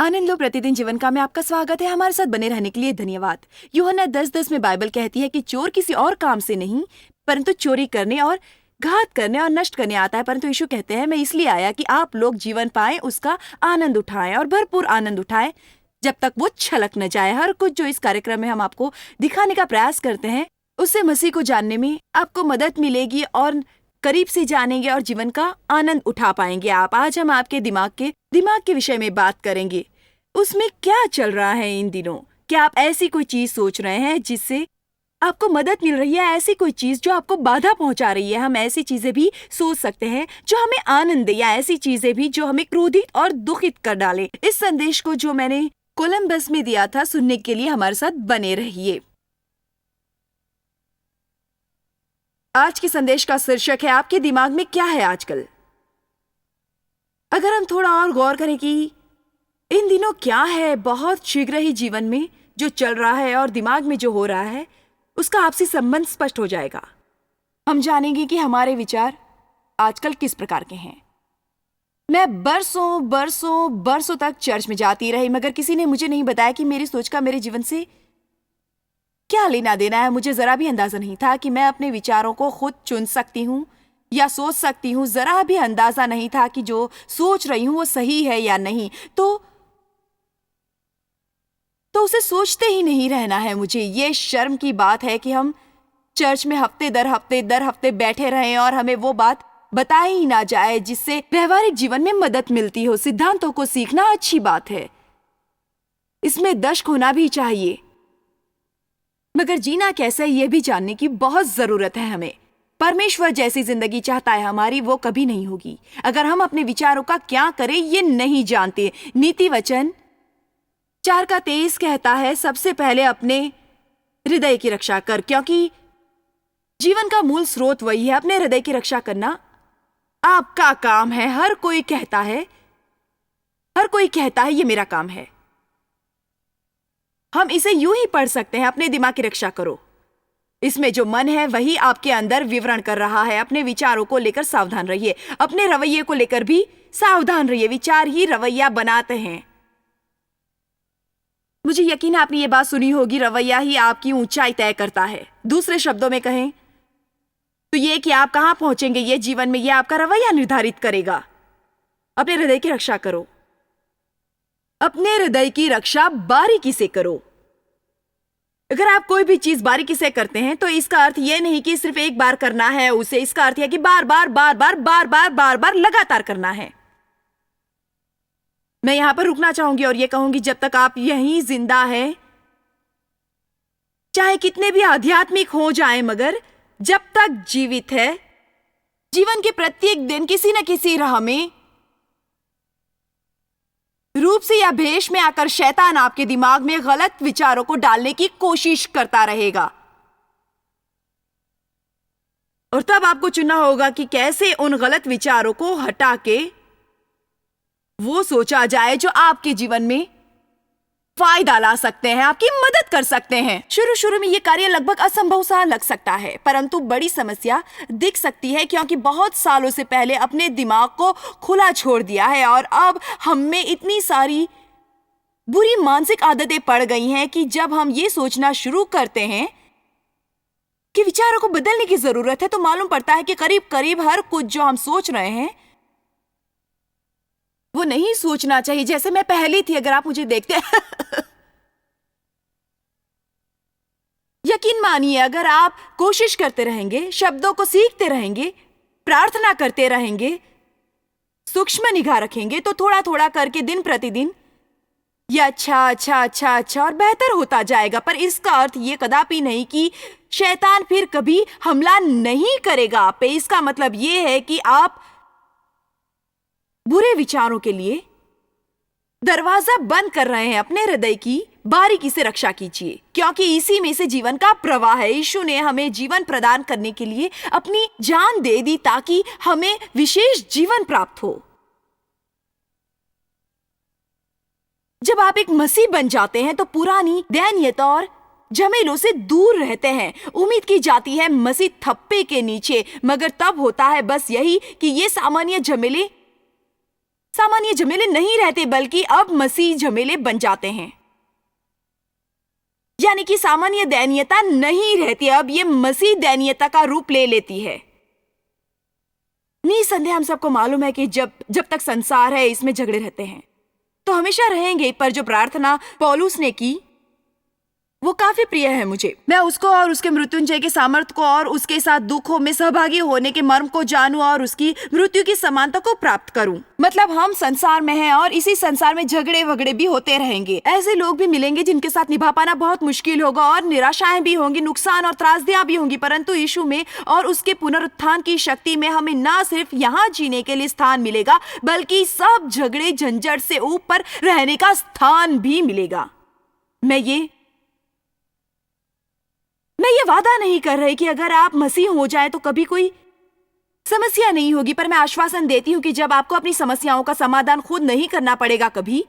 आनंद लो प्रतिदिन जीवन का में आपका स्वागत है। हमारे साथ बने रहने के लिए धन्यवाद। यूहन्ना 10:10 में बाइबल कहती है कि चोर किसी और काम से नहीं परंतु चोरी करने और घात करने और नष्ट करने आता है। परंतु यीशु कहते हैं, मैं इसलिए आया कि आप लोग जीवन पाएं, उसका आनंद उठाएं और भरपूर आनंद उठाएं जब तक वो छलक न जाए। हर कुछ जो इस कार्यक्रम में हम आपको दिखाने का प्रयास करते हैं, उससे मसीह को जानने में आपको मदद मिलेगी और करीब से जानेंगे और जीवन का आनंद उठा पाएंगे आप। आज हम आपके दिमाग के विषय में बात करेंगे। उसमें क्या चल रहा है इन दिनों? क्या आप ऐसी कोई चीज सोच रहे हैं जिससे आपको मदद मिल रही है? ऐसी कोई चीज जो आपको बाधा पहुंचा रही है? हम ऐसी चीजें भी सोच सकते हैं जो हमें आनंद दे, या ऐसी चीजें भी जो हमें क्रोधित और दुखित कर डाले। इस संदेश को जो मैंने कोलंबस में दिया था, सुनने के लिए हमारे साथ बने रहिए। आज के संदेश का शीर्षक है, आपके दिमाग में क्या है आजकल? अगर हम थोड़ा और गौर करें कि इन दिनों क्या है बहुत शीघ्र ही जीवन में जो चल रहा है और दिमाग में जो हो रहा है, उसका आपसी संबंध स्पष्ट हो जाएगा। हम जानेंगे कि हमारे विचार आजकल किस प्रकार के हैं। मैं बरसों तक चर्च में जाती रही, मगर किसी ने मुझे नहीं बताया कि मेरी सोच का मेरे जीवन से क्या लेना देना है। मुझे जरा भी अंदाजा नहीं था कि मैं अपने विचारों को खुद चुन सकती हूँ या सोच सकती हूँ। जरा भी अंदाजा नहीं था कि जो सोच रही हूँ वो सही है या नहीं। तो उसे सोचते ही नहीं रहना है मुझे। ये शर्म की बात है कि हम चर्च में हफ्ते दर हफ्ते बैठे रहें और हमें वो बात बताई ही ना जाए जिससे व्यवहारिक जीवन में मदद मिलती हो। सिद्धांतों को सीखना अच्छी बात है, इसमें दशक होना भी चाहिए, मगर जीना कैसे ये भी जानने की बहुत जरूरत है हमें। परमेश्वर जैसी जिंदगी चाहता है हमारी, वो कभी नहीं होगी अगर हम अपने विचारों का क्या करें ये नहीं जानते। नीति वचन 4:23 कहता है, सबसे पहले अपने हृदय की रक्षा कर, क्योंकि जीवन का मूल स्रोत वही है। अपने हृदय की रक्षा करना आपका काम है। हर कोई कहता है ये मेरा काम है। हम इसे यूं ही पढ़ सकते हैं, अपने दिमाग की रक्षा करो। इसमें जो मन है वही आपके अंदर विवरण कर रहा है। अपने विचारों को लेकर सावधान रहिए, अपने रवैये को लेकर भी सावधान रहिए। विचार ही रवैया बनाते हैं। मुझे यकीन है आपने ये बात सुनी होगी, रवैया ही आपकी ऊंचाई तय करता है। दूसरे शब्दों में कहें तो ये कि आप कहां पहुंचेंगे ये जीवन में, ये आपका रवैया निर्धारित करेगा। अपने हृदय की रक्षा करो, अपने हृदय की रक्षा बारीकी से करो। अगर आप कोई भी चीज बारीकी से करते हैं तो इसका अर्थ यह नहीं कि सिर्फ एक बार करना है उसे। इसका अर्थ है कि बार बार लगातार करना है। मैं यहां पर रुकना चाहूंगी और यह कहूंगी, जब तक आप यहीं जिंदा हैं, चाहे कितने भी आध्यात्मिक हो जाएं, मगर जब तक जीवित है, जीवन के प्रत्येक दिन किसी न किसी राह में, रूप से या भेष में आकर शैतान आपके दिमाग में गलत विचारों को डालने की कोशिश करता रहेगा। और तब आपको चुनना होगा कि कैसे उन गलत विचारों को हटा के वो सोचा जाए जो आपके जीवन में फायदा ला सकते हैं, आपकी मदद कर सकते हैं। शुरू में ये कार्य लगभग असंभव सा लग सकता है, परंतु बड़ी समस्या दिख सकती है, क्योंकि बहुत सालों से पहले अपने दिमाग को खुला छोड़ दिया है और अब हम में इतनी सारी बुरी मानसिक आदतें पड़ गई हैं कि जब हम ये सोचना शुरू करते हैं कि विचारों को बदलने की जरूरत है, तो मालूम पड़ता है कि करीब करीब हर कुछ जो हम सोच रहे हैं वो नहीं सोचना चाहिए जैसे मैं पहले थी। अगर आप मुझे देखते यकीन मानिए, अगर आप कोशिश करते रहेंगे, शब्दों को सीखते रहेंगे, प्रार्थना करते रहेंगे, सूक्ष्म निगाह रखेंगे, तो थोड़ा थोड़ा करके दिन प्रतिदिन यह अच्छा और बेहतर होता जाएगा। पर इसका अर्थ यह कदापि नहीं कि शैतान फिर कभी हमला नहीं करेगा आप पे। इसका मतलब यह है कि आप बुरे विचारों के लिए दरवाजा बंद कर रहे हैं। अपने हृदय की बारीकी से रक्षा कीजिए, क्योंकि इसी में से जीवन का प्रवाह है। यीशु ने हमें जीवन प्रदान करने के लिए अपनी जान दे दी ताकि हमें विशेष जीवन प्राप्त हो। जब आप एक मसीह बन जाते हैं तो पुरानी दैन्यता और झमेलों से दूर रहते हैं। उम्मीद की जाती है मसीह थप्पे के नीचे, मगर तब होता है बस यही कि ये सामान्य झमेले सामान्य झमेले नहीं रहते, बल्कि अब मसीह झमेले बन जाते हैं। यानी कि सामान्य दयनीयता नहीं रहती, अब ये मसीह दयनीयता का रूप ले लेती है। निसंदेह हम सबको मालूम है कि जब तक संसार है इसमें झगड़े रहते हैं, तो हमेशा रहेंगे। पर जो प्रार्थना पौलुस ने की वो काफी प्रिय है मुझे। मैं उसको और उसके मृत्युंजय के सामर्थ्य को और उसके साथ दुखों में सहभागी होने के मर्म को जानूं और उसकी मृत्यु की समानता को प्राप्त करूं। मतलब हम संसार में हैं और इसी संसार में झगड़े वगड़े भी होते रहेंगे। ऐसे लोग भी मिलेंगे जिनके साथ निभा पाना बहुत मुश्किल होगा और निराशाएं भी होंगी, नुकसान और त्रासदियां भी होंगी। परंतु यीशु में और उसके पुनरुत्थान की शक्ति में हमें न सिर्फ यहाँ जीने के लिए स्थान मिलेगा, बल्कि सब झगड़े झंझट से ऊपर रहने का स्थान भी मिलेगा। मैं ये वादा नहीं कर रही कि अगर आप मसीह हो जाए तो कभी कोई समस्या नहीं होगी, पर मैं आश्वासन देती हूं कि जब आपको अपनी समस्याओं का समाधान खुद नहीं करना पड़ेगा कभी,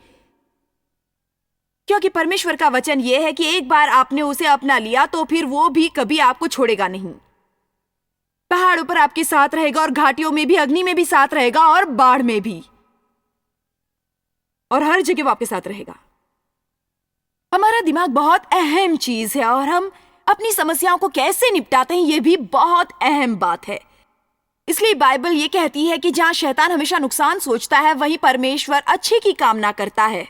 क्योंकि परमेश्वर का वचन यह है कि एक बार आपने उसे अपना लिया तो फिर वो भी कभी आपको छोड़ेगा नहीं। पहाड़ों पर आपके साथ रहेगा और घाटियों में भी, अग्नि में भी साथ रहेगा और बाढ़ में भी, और हर जगह वो आपके साथ रहेगा। हमारा दिमाग बहुत अहम चीज है और हम अपनी समस्याओं को कैसे निपटाते हैं ये भी बहुत अहम बात है। इसलिए बाइबल ये कहती है कि जहां शैतान हमेशा नुकसान सोचता है, वहीं परमेश्वर अच्छे की कामना करता है।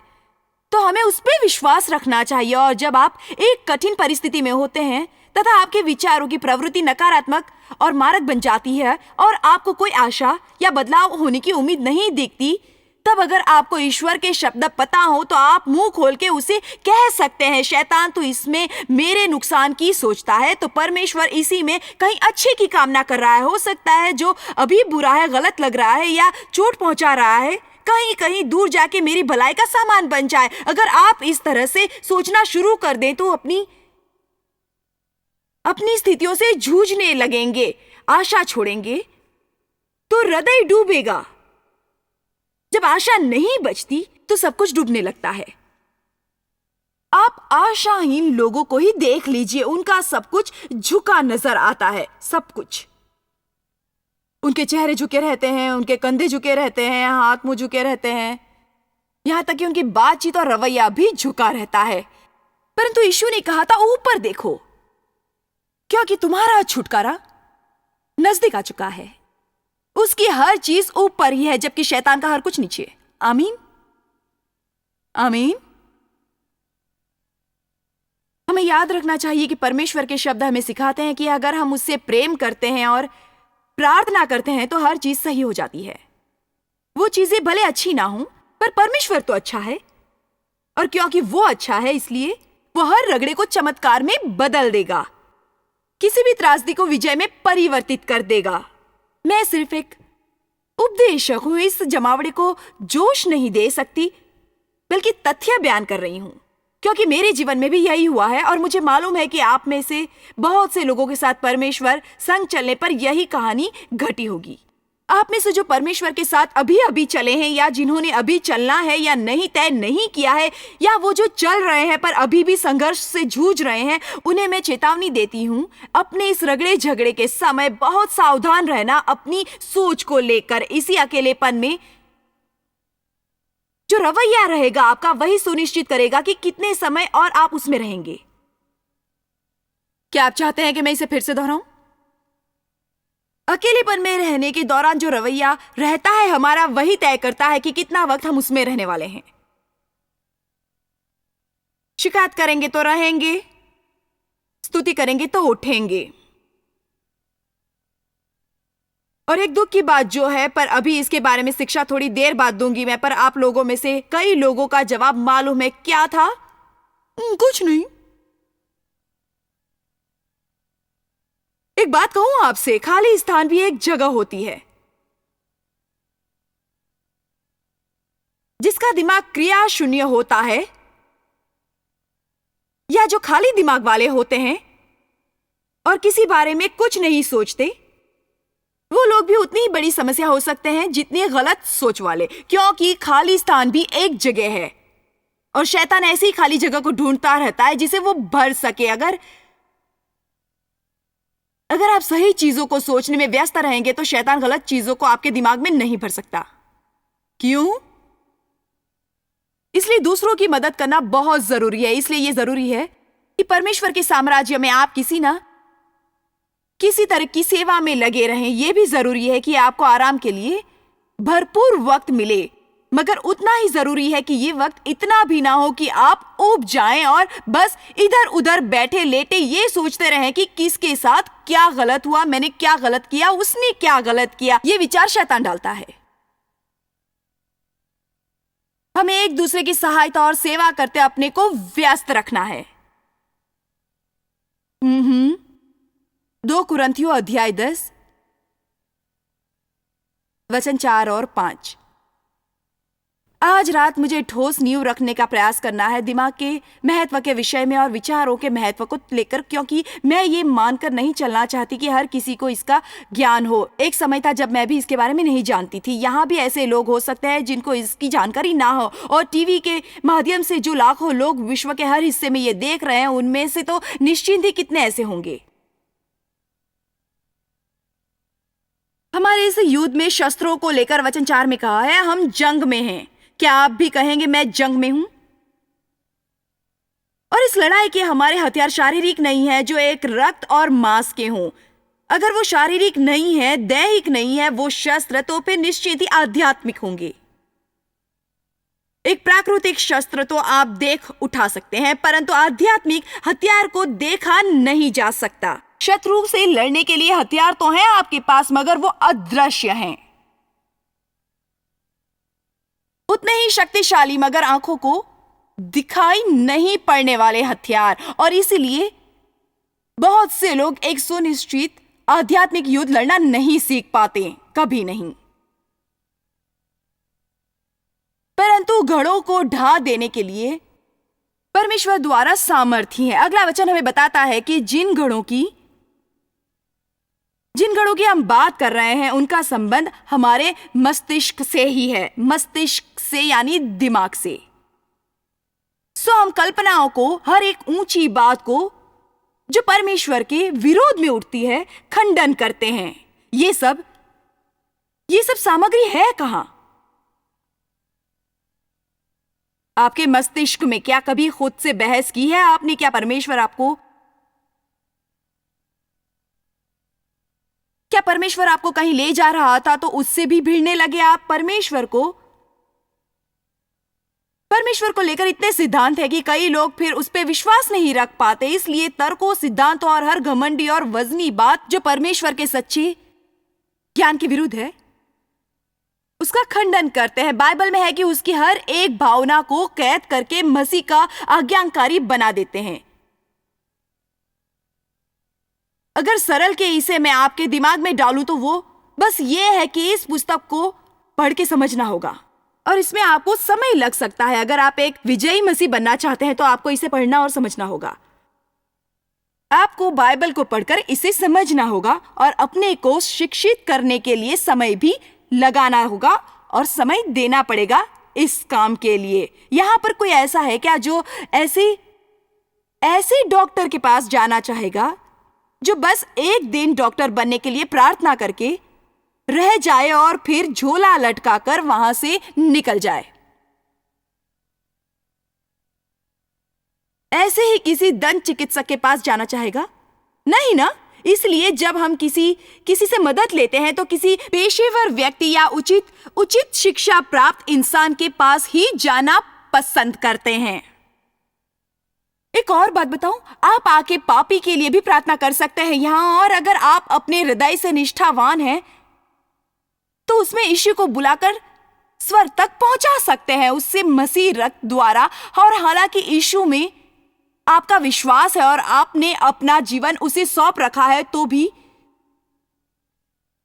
तो हमें उस पर विश्वास रखना चाहिए। और जब आप एक कठिन परिस्थिति में होते हैं तथा आपके विचारों की प्रवृत्ति नकारात्मक और मारक बन जाती है और आपको कोई आशा या बदलाव होने की उम्मीद नहीं दिखती, तब अगर आपको ईश्वर के शब्द पता हो तो आप मुंह खोल के उसे कह सकते हैं, शैतान तो इसमें मेरे नुकसान की सोचता है, तो परमेश्वर इसी में कहीं अच्छे की कामना कर रहा है। हो सकता है जो अभी बुरा है, गलत लग रहा है या चोट पहुंचा रहा है, कहीं कहीं दूर जाके मेरी भलाई का सामान बन जाए। अगर आप इस तरह से सोचना शुरू कर दें तो अपनी स्थितियों से जूझने लगेंगे, आशा छोड़ेंगे तो हृदय डूबेगा। जब आशा नहीं बचती तो सब कुछ डूबने लगता है। आप आशाहीन लोगों को ही देख लीजिए, उनका सब कुछ झुका नजर आता है। सब कुछ, उनके चेहरे झुके रहते हैं, उनके कंधे झुके रहते हैं, हाथ मुंह झुके रहते हैं, यहां तक कि उनकी बातचीत और रवैया भी झुका रहता है। परंतु यीशु ने कहा था ऊपर देखो, क्योंकि तुम्हारा छुटकारा नजदीक आ चुका है। उसकी हर चीज ऊपर ही है, जबकि शैतान का हर कुछ नीचे। आमीन, आमीन। हमें याद रखना चाहिए कि परमेश्वर के शब्द हमें सिखाते हैं कि अगर हम उससे प्रेम करते हैं और प्रार्थना करते हैं तो हर चीज सही हो जाती है। वो चीजें भले अच्छी ना हो, पर परमेश्वर तो अच्छा है, और क्योंकि वो अच्छा है इसलिए वो हर रगड़े को चमत्कार में बदल देगा, किसी भी त्रासदी को विजय में परिवर्तित कर देगा। मैं सिर्फ एक उपदेशक हूं, इस जमावड़े को जोश नहीं दे सकती, बल्कि तथ्य बयान कर रही हूं, क्योंकि मेरे जीवन में भी यही हुआ है और मुझे मालूम है कि आप में से बहुत से लोगों के साथ परमेश्वर संग चलने पर यही कहानी घटी होगी। आप में से जो परमेश्वर के साथ अभी अभी चले हैं या जिन्होंने अभी चलना है या नहीं तय नहीं किया है, या वो जो चल रहे हैं पर अभी भी संघर्ष से जूझ रहे हैं, उन्हें मैं चेतावनी देती हूँ, अपने इस रगड़े झगड़े के समय बहुत सावधान रहना। अपनी सोच को लेकर इसी अकेलेपन में जो रवैया रहेगा आपका, वही सुनिश्चित करेगा कि कितने समय और आप उसमें रहेंगे। क्या आप चाहते हैं कि मैं इसे फिर से दोहराऊं? अकेलेपन में रहने के दौरान जो रवैया रहता है हमारा, वही तय करता है कि कितना वक्त हम उसमें रहने वाले हैं। शिकायत करेंगे तो रहेंगे, स्तुति करेंगे तो उठेंगे। और एक दुख की बात जो है, पर अभी इसके बारे में शिक्षा थोड़ी देर बाद दूंगी मैं, पर आप लोगों में से कई लोगों का जवाब मालूम है क्या था? कुछ नहीं। एक बात कहूं आपसे, खाली स्थान भी एक जगह होती है। जिसका दिमाग क्रिया शून्य होता है या जो खाली दिमाग वाले होते हैं और किसी बारे में कुछ नहीं सोचते, वो लोग भी उतनी ही बड़ी समस्या हो सकते हैं जितनी गलत सोच वाले, क्योंकि खाली स्थान भी एक जगह है और शैतान ऐसी खाली जगह को ढूंढता रहता है जिसे वो भर सके। अगर आप सही चीजों को सोचने में व्यस्त रहेंगे तो शैतान गलत चीजों को आपके दिमाग में नहीं भर सकता। क्यों? इसलिए दूसरों की मदद करना बहुत जरूरी है। इसलिए यह जरूरी है कि परमेश्वर के साम्राज्य में आप किसी तरह की सेवा में लगे रहें। यह भी जरूरी है कि आपको आराम के लिए भरपूर वक्त मिले, मगर उतना ही जरूरी है कि ये वक्त इतना भी ना हो कि आप ऊब जाएं और बस इधर उधर बैठे लेटे ये सोचते रहें कि किसके साथ क्या गलत हुआ, मैंने क्या गलत किया, उसने क्या गलत किया। ये विचार शैतान डालता है। हमें एक दूसरे की सहायता और सेवा करते अपने को व्यस्त रखना है। 2 कुरिन्थियों अध्याय 10 वचन 4 और 5। आज रात मुझे ठोस नींव रखने का प्रयास करना है दिमाग के महत्व के विषय में और विचारों के महत्व को लेकर, क्योंकि मैं ये मानकर नहीं चलना चाहती कि हर किसी को इसका ज्ञान हो। एक समय था जब मैं भी इसके बारे में नहीं जानती थी। यहाँ भी ऐसे लोग हो सकते हैं जिनको इसकी जानकारी ना हो, और टीवी के माध्यम से जो लाखों लोग विश्व के हर हिस्से में ये देख रहे हैं, उनमें से तो निश्चिंत ही कितने ऐसे होंगे। हमारे इस युद्ध में शस्त्रों को लेकर वचन 4 में कहा है, हम जंग में हैं। क्या आप भी कहेंगे मैं जंग में हूं? और इस लड़ाई के हमारे हथियार शारीरिक नहीं है जो एक रक्त और मांस के हों। अगर वो शारीरिक नहीं है, दैहिक नहीं है वो शस्त्र, तो फिर निश्चित ही आध्यात्मिक होंगे। एक प्राकृतिक शस्त्र तो आप देख उठा सकते हैं, परंतु आध्यात्मिक हथियार को देखा नहीं जा सकता। शत्रु से लड़ने के लिए हथियार तो हैं आपके पास, मगर वो अदृश्य हैं। उतने ही शक्तिशाली मगर आंखों को दिखाई नहीं पड़ने वाले हथियार। और इसीलिए बहुत से लोग एक सुनिश्चित आध्यात्मिक युद्ध लड़ना नहीं सीख पाते, कभी नहीं। परंतु घड़ों को ढा देने के लिए परमेश्वर द्वारा सामर्थ्य है। अगला वचन हमें बताता है कि जिन घड़ों की हम बात कर रहे हैं उनका संबंध हमारे मस्तिष्क से ही है। मस्तिष्क से यानी दिमाग से। सो हम कल्पनाओं को, हर एक ऊंची बात को जो परमेश्वर के विरोध में उठती है, खंडन करते हैं। ये सब सामग्री है कहां? आपके मस्तिष्क में क्या कभी खुद से बहस की है आपने? क्या परमेश्वर आपको कहीं ले जा रहा था तो उससे भी भिड़ने लगे आप? परमेश्वर को लेकर इतने सिद्धांत है कि कई लोग फिर उस पर विश्वास नहीं रख पाते। इसलिए तर्कों, सिद्धांतों और हर घमंडी और वजनी बात जो परमेश्वर के सच्चे ज्ञान के विरुद्ध है, उसका खंडन करते हैं। बाइबल में है कि उसकी हर एक भावना को कैद करके मसीह का आज्ञाकारी बना देते हैं। अगर सरल के इसे मैं आपके दिमाग में डालूं तो वो बस ये है कि इस पुस्तक को पढ़ के समझना होगा, और इसमें आपको समय लग सकता है। अगर आप एक विजयी मसीह बनना चाहते हैं तो आपको इसे पढ़ना और समझना होगा। आपको बाइबल को पढ़कर इसे समझना होगा और अपने को शिक्षित करने के लिए समय भी लगाना होगा और समय देना पड़ेगा इस काम के लिए। यहां पर कोई ऐसा है क्या जो ऐसे डॉक्टर के पास जाना चाहेगा जो बस एक दिन डॉक्टर बनने के लिए प्रार्थना करके रह जाए और फिर झोला लटकाकर वहां से निकल जाए? ऐसे ही किसी दंत चिकित्सक के पास जाना चाहेगा? नहीं ना। इसलिए जब हम किसी से मदद लेते हैं तो किसी पेशेवर व्यक्ति या उचित शिक्षा प्राप्त इंसान के पास ही जाना पसंद करते हैं। एक और बात बताऊं, आप आके पापी के लिए भी प्रार्थना कर सकते हैं यहां, और अगर आप अपने हृदय से निष्ठावान हैं तो उसमें यीशु को बुलाकर स्वर तक पहुंचा सकते हैं, उससे मसीह रक्त द्वारा। और हालांकि यीशु में आपका विश्वास है और आपने अपना जीवन उसे सौंप रखा है, तो भी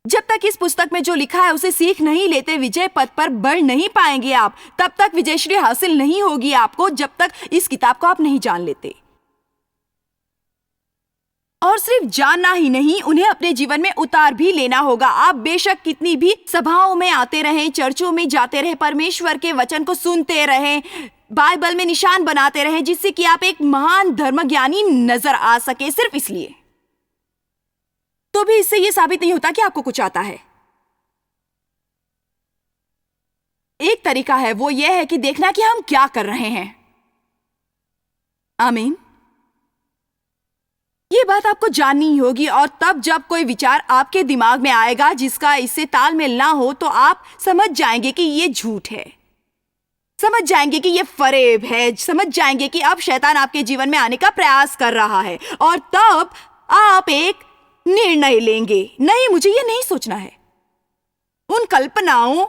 जब तक इस पुस्तक में जो लिखा है उसे सीख नहीं लेते, विजय पथ पर बढ़ नहीं पाएंगे आप। तब तक विजयश्री हासिल नहीं होगी आपको जब तक इस किताब को आप नहीं जान लेते। और सिर्फ जानना ही नहीं, उन्हें अपने जीवन में उतार भी लेना होगा। आप बेशक कितनी भी सभाओं में आते रहें, चर्चों में जाते रहें, परमेश्वर के वचन को सुनते रहें, बाइबल में निशान बनाते रहें जिससे कि आप एक महान धर्मज्ञानी नजर आ सके, सिर्फ इसलिए, तो भी इससे यह साबित नहीं होता कि आपको कुछ आता है। एक तरीका है, वो ये है कि देखना कि हम क्या कर रहे हैं। आमीन। ये बात आपको जाननी ही होगी, और तब जब कोई विचार आपके दिमाग में आएगा जिसका इससे तालमेल ना हो, तो आप समझ जाएंगे कि ये झूठ है, समझ जाएंगे कि ये फरेब है, समझ जाएंगे कि अब शैतान आपके जीवन में आने का प्रयास कर रहा है, और तब आप एक निर्णय लेंगे, नहीं, मुझे ये नहीं सोचना है। उन कल्पनाओं,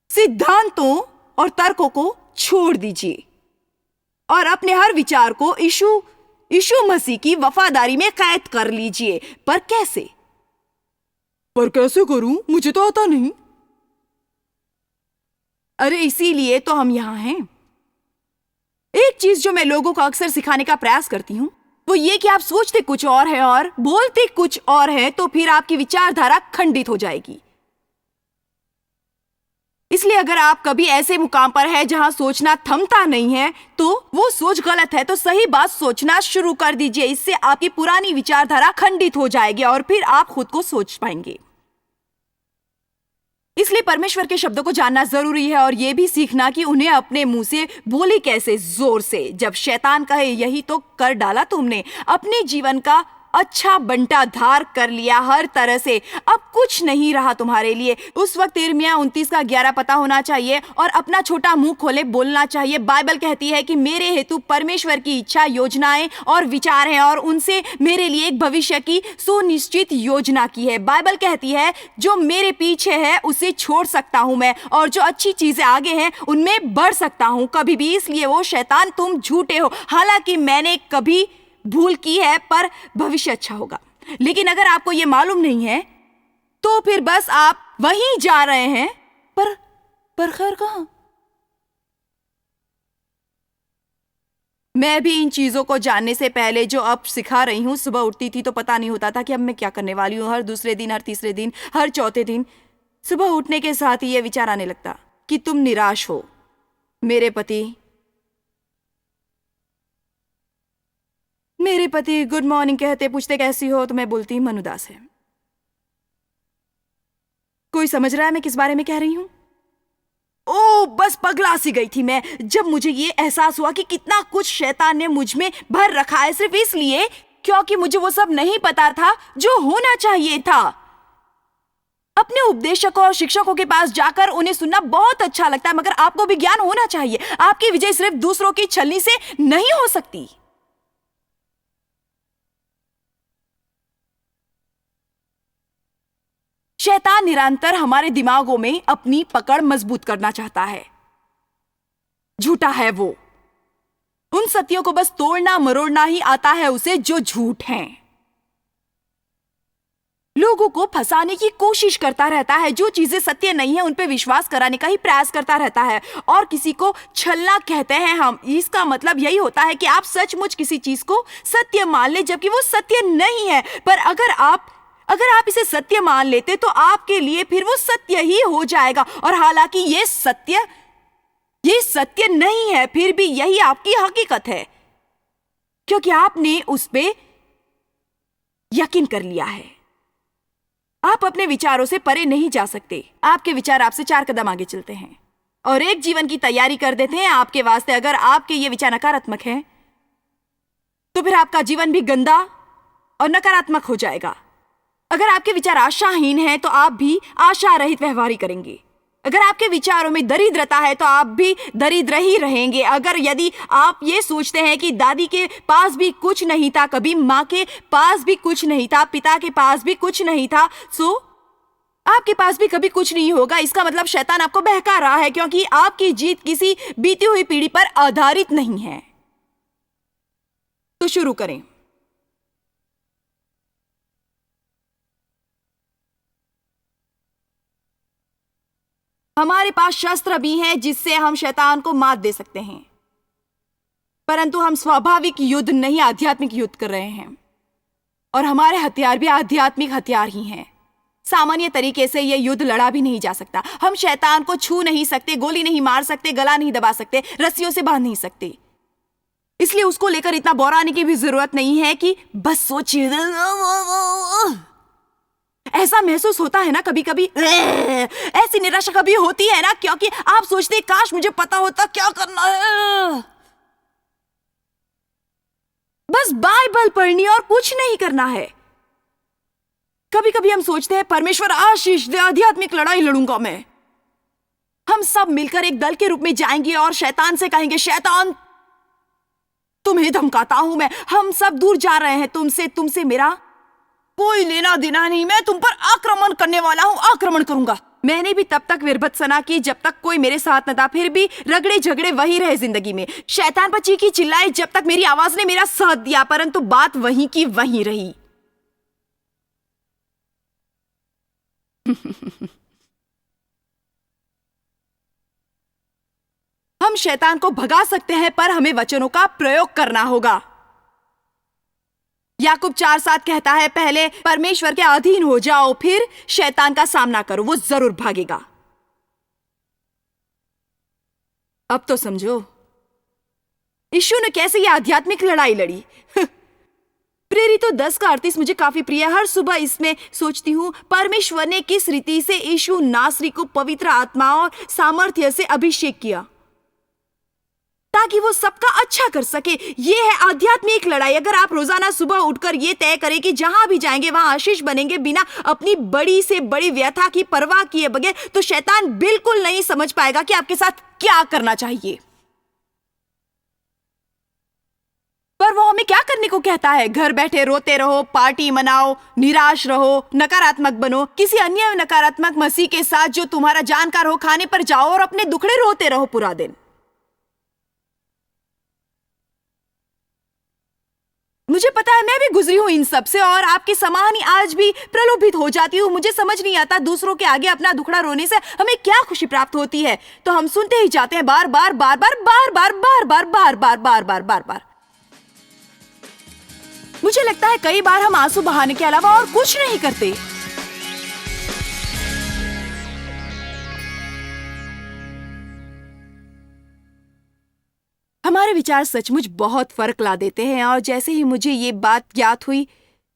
सिद्धांतों और तर्कों को छोड़ दीजिए और अपने हर विचार को यीशु मसीह की वफादारी में कैद कर लीजिए। पर कैसे करूं? मुझे तो आता नहीं। अरे इसीलिए तो हम यहां हैं। एक चीज जो मैं लोगों को अक्सर सिखाने का प्रयास करती हूं, वो ये कि आप सोचते कुछ और है और बोलते कुछ और है, तो फिर आपकी विचारधारा खंडित हो जाएगी। इसलिए अगर आप कभी ऐसे मुकाम पर है जहां सोचना थमता नहीं है, तो वो सोच गलत है, तो सही बात सोचना शुरू कर दीजिए। इससे आपकी पुरानी विचारधारा खंडित हो जाएगी और फिर आप खुद को सोच पाएंगे। इसलिए परमेश्वर के शब्दों को जानना जरूरी है और यह भी सीखना कि उन्हें अपने मुंह से बोले कैसे, जोर से। जब शैतान कहे यही तो कर डाला तुमने, अपने जीवन का अच्छा बंटाधार कर लिया हर तरह से, अब कुछ नहीं रहा तुम्हारे लिए। उस वक्त यिर्मयाह 29:11 पता होना चाहिए और अपना छोटा मुंह खोले बोलना चाहिए। बाइबल कहती है कि मेरे हेतु परमेश्वर की इच्छा, योजनाएं और विचार हैं और उनसे मेरे लिए एक भविष्य की सुनिश्चित योजना की है। बाइबल कहती है जो मेरे पीछे है उसे छोड़ सकता हूं मैं, और जो अच्छी चीजें आगे हैं उनमें बढ़ सकता हूं कभी भी। इसलिए वो शैतान तुम झूठे हो, हालांकि मैंने कभी भूल की है, पर भविष्य अच्छा होगा। लेकिन अगर आपको यह मालूम नहीं है तो फिर बस आप वहीं जा रहे हैं, पर खैर कहां। मैं भी इन चीजों को जानने से पहले जो अब सिखा रही हूं, सुबह उठती थी तो पता नहीं होता था कि अब मैं क्या करने वाली हूं। हर दूसरे दिन, हर तीसरे दिन, हर चौथे दिन सुबह उठने के साथ ही यह विचार आने लगता कि तुम निराश हो। मेरे पति गुड मॉर्निंग कहते, पूछते कैसी हो, तो मैं बोलती मन उदास है। कोई समझ रहा है मैं किस बारे में कह रही हूं? ओ, बस पगला सी गई थी मैं जब मुझे ये एहसास हुआ कि कितना कुछ शैतान ने मुझ में भर रखा है, सिर्फ इसलिए क्योंकि मुझे वो सब नहीं पता था जो होना चाहिए था। अपने उपदेशकों और शिक्षकों के पास जाकर उन्हें सुनना बहुत अच्छा लगता है, मगर आपको भी ज्ञान होना चाहिए। आपकी विजय सिर्फ दूसरों की छलनी से नहीं हो सकती। शैतान निरंतर हमारे दिमागों में अपनी पकड़ मजबूत करना चाहता है। झूठा है वो, उन सत्यों को बस तोड़ना मरोड़ना ही आता है उसे जो झूठ हैं। लोगों को फंसाने की कोशिश करता रहता है, जो चीजें सत्य नहीं है उन पे विश्वास कराने का ही प्रयास करता रहता है। और किसी को छलना कहते हैं हम, इसका मतलब यही होता है कि आप सचमुच किसी चीज को सत्य मान ले जबकि वो सत्य नहीं है। पर अगर आप इसे सत्य मान लेते तो आपके लिए फिर वो सत्य ही हो जाएगा। और हालांकि ये सत्य नहीं है, फिर भी यही आपकी हकीकत है, क्योंकि आपने उस पे यकीन कर लिया है। आप अपने विचारों से परे नहीं जा सकते। आपके विचार आपसे 4 कदम आगे चलते हैं और एक जीवन की तैयारी कर देते हैं आपके वास्ते। अगर आपके ये विचार नकारात्मक हैं तो फिर आपका जीवन भी गंदा और नकारात्मक हो जाएगा। अगर आपके विचार आशाहीन हैं तो आप भी आशा रहित व्यवहार करेंगे। अगर आपके विचारों में दरिद्रता है तो आप भी दरिद्र ही रहेंगे। यदि आप ये सोचते हैं कि दादी के पास भी कुछ नहीं था, कभी माँ के पास भी कुछ नहीं था, पिता के पास भी कुछ नहीं था, सो आपके पास भी कभी कुछ नहीं होगा। इसका मतलब शैतान आपको बहका रहा है, क्योंकि आपकी जीत किसी बीती हुई पीढ़ी पर आधारित नहीं है। तो शुरू करें। हमारे पास शस्त्र भी हैं जिससे हम शैतान को मात दे सकते हैं, परंतु हम स्वाभाविक युद्ध नहीं, आध्यात्मिक युद्ध कर रहे हैं। और हमारे हथियार भी आध्यात्मिक हथियार ही हैं। सामान्य तरीके से यह युद्ध लड़ा भी नहीं जा सकता। हम शैतान को छू नहीं सकते, गोली नहीं मार सकते, गला नहीं दबा सकते, रस्सियों से बांध नहीं सकते। इसलिए उसको लेकर इतना बौराने की भी जरूरत नहीं है कि बस सोचिए, ऐसा महसूस होता है ना कभी कभी, ऐसी निराशा कभी होती है ना, क्योंकि आप सोचते काश मुझे पता होता क्या करना है। बस बाइबल पढ़नी और कुछ नहीं करना है। कभी कभी हम सोचते हैं परमेश्वर आशीष दे, आध्यात्मिक लड़ाई लड़ूंगा मैं। हम सब मिलकर एक दल के रूप में जाएंगे और शैतान से कहेंगे, शैतान तुम्हें धमकाता हूं मैं, हम सब दूर जा रहे हैं तुमसे मेरा कोई लेना देना नहीं, मैं तुम पर आक्रमण करने वाला हूं, आक्रमण करूंगा। मैंने भी तब तक विरभत्सना की जब तक कोई मेरे साथ न था, फिर भी रगड़े झगड़े वही रहे जिंदगी में। शैतान पर चीखी चिल्लाई जब तक मेरी आवाज ने मेरा साथ दिया, परंतु बात वहीं की वहीं रही। हम शैतान को भगा सकते हैं, पर हमें वचनों का प्रयोग करना होगा। याकूब 4:7 कहता है, पहले परमेश्वर के अधीन हो जाओ, फिर शैतान का सामना करो, वो जरूर भागेगा। अब तो समझो यीशु ने कैसे ये आध्यात्मिक लड़ाई लड़ी। प्रेरितों 10:38 मुझे काफी प्रिय है। हर सुबह इसमें सोचती हूँ, परमेश्वर ने किस रीति से यीशु नासरी को पवित्र आत्मा और सामर्थ्य से अभिषेक किया ताकि वो सबका अच्छा कर सके। ये है आध्यात्मिक लड़ाई। अगर आप रोजाना सुबह उठकर ये तय करें कि जहां भी जाएंगे वहां आशीष बनेंगे, बिना अपनी बड़ी से बड़ी व्यथा की परवाह किए बगैर, तो शैतान बिल्कुल नहीं समझ पाएगा कि आपके साथ क्या करना चाहिए। पर वो हमें क्या करने को कहता है? घर बैठे रोते रहो, पार्टी मनाओ, निराश रहो, नकारात्मक बनो, किसी अन्य नकारात्मक मसीह के साथ जो तुम्हारा जानकार हो खाने पर जाओ और अपने दुखड़े रोते रहो पूरा दिन। मुझे पता है, मैं भी गुजरी हूं इन सब से और आपके समान ही आज भी प्रलोभित हो जाती हूं। मुझे समझ नहीं आता दूसरों के आगे अपना दुखड़ा रोने से हमें क्या खुशी प्राप्त होती है। तो हम सुनते ही जाते हैं बार बार बार बार बार बार बार बार बार बार बार बार बार बार। मुझे लगता है कई बार हम आंसू बहाने के अलावा और कुछ नहीं करते। हमारे विचार सचमुच बहुत फर्क ला देते हैं और जैसे ही मुझे ये बात ज्ञात हुई,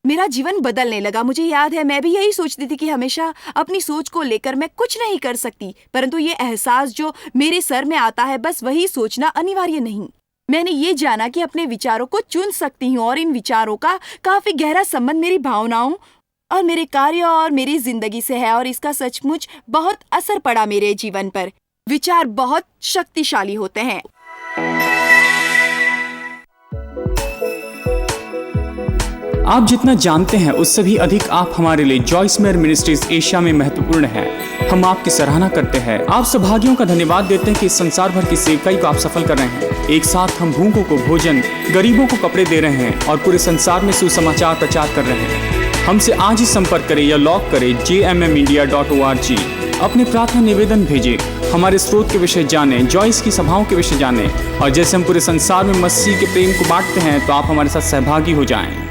मेरा जीवन बदलने लगा। मुझे याद है मैं भी यही सोचती थी कि हमेशा अपनी सोच को लेकर मैं कुछ नहीं कर सकती, परंतु ये एहसास जो मेरे सर में आता है, बस वही सोचना अनिवार्य नहीं। मैंने ये जाना कि अपने विचारों को चुन सकती हूँ और इन विचारों का काफी गहरा संबंध मेरी भावनाओं और मेरे कार्य और मेरी जिंदगी से है और इसका सचमुच बहुत असर पड़ा मेरे जीवन पर। विचार बहुत शक्तिशाली होते हैं। आप जितना जानते हैं उससे भी अधिक आप हमारे लिए जॉइस मेयर मिनिस्ट्रीज एशिया में महत्वपूर्ण है। हम आपकी सराहना करते हैं। आप सौभाग्यों का धन्यवाद देते हैं कि इस संसार भर की सेवकाई को आप सफल कर रहे हैं। एक साथ हम भूखों को भोजन, गरीबों को कपड़े दे रहे हैं और पूरे संसार में सुसमाचार प्रचार कर रहे हैं। हमसे आज ही संपर्क करें या लॉग करें jmmindia.org। अपने प्रार्थना निवेदन भेजें, हमारे स्रोत के विषय जानें, जॉइस की सभाओं के विषय जानें और जैसे हम पूरे संसार में मसीह के प्रेम को बांटते हैं, तो आप हमारे साथ सहभागी हो जाएं।